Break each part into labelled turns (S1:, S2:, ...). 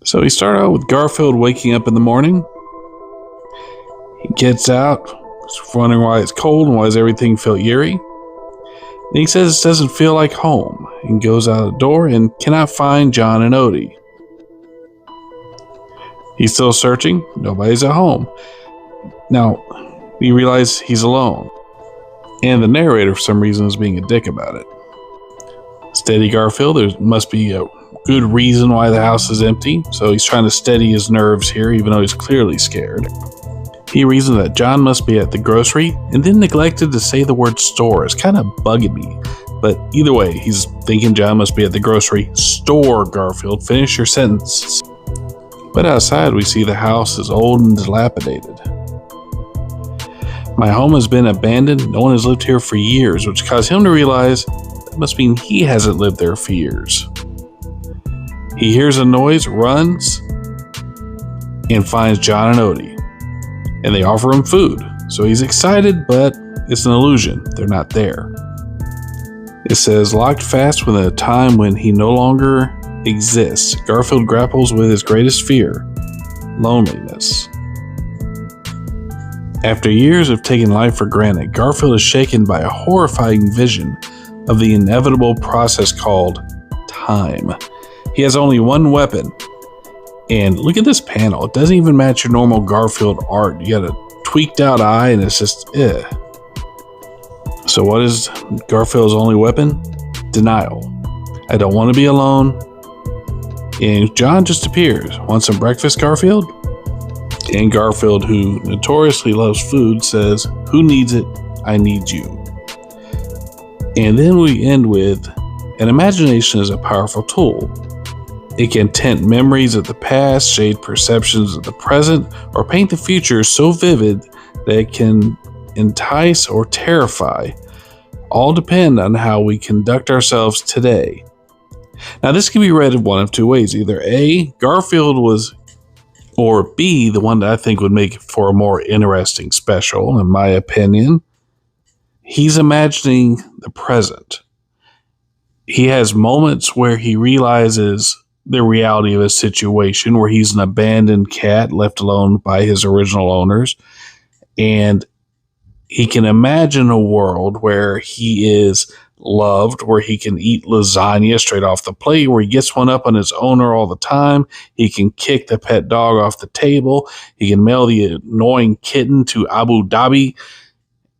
S1: So he started out with Garfield waking up in the morning. He gets out, wondering why it's cold and why does everything feel eerie. And he says it doesn't feel like home and goes out the door and cannot find John and Odie. He's still searching. Nobody's at home. Now, we realize he's alone. And the narrator, for some reason, is being a dick about it. Steady Garfield, there must be a good reason why the house is empty, so he's trying to steady his nerves here, even though he's clearly scared. He reasons that John must be at the grocery, and then neglected to say the word store. It's kind of bugging me. But either way, he's thinking John must be at the grocery store. Garfield, finish your sentence. But outside, we see the house is old and dilapidated. My home has been abandoned. No one has lived here for years, which caused him to realize that must mean he hasn't lived there for years. He hears a noise, runs, and finds John and Odie. And they offer him food. So he's excited, but it's an illusion. They're not there. It says, locked fast with a time when he no longer exists. Garfield grapples with his greatest fear, loneliness. After years of taking life for granted, Garfield is shaken by a horrifying vision of the inevitable process called time. He has only one weapon. And look at this panel. It doesn't even match your normal Garfield art. You got a tweaked out eye and it's just, So what is Garfield's only weapon? Denial. I don't want to be alone. And John just appears. Want some breakfast, Garfield? And Garfield, who notoriously loves food, says, who needs it? I need you. And then we end with, an imagination is a powerful tool. It can tint memories of the past, shade perceptions of the present, or paint the future so vivid that it can entice or terrify. All depend on how we conduct ourselves today. Now, this can be read in one of two ways. Either A, Garfield was, or B, the one that I think would make for a more interesting special, in my opinion, he's imagining the present. He has moments where he realizes the reality of his situation, where he's an abandoned cat left alone by his original owners, and he can imagine a world where he is loved, where he can eat lasagna straight off the plate, where he gets one up on his owner all the time. He can kick the pet dog off the table. He can mail the annoying kitten to Abu Dhabi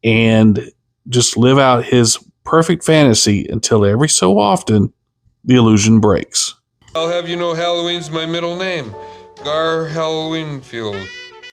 S1: and just live out his perfect fantasy until every so often the illusion breaks.
S2: I'll have you know Halloween's my middle name. Gar Halloweenfield.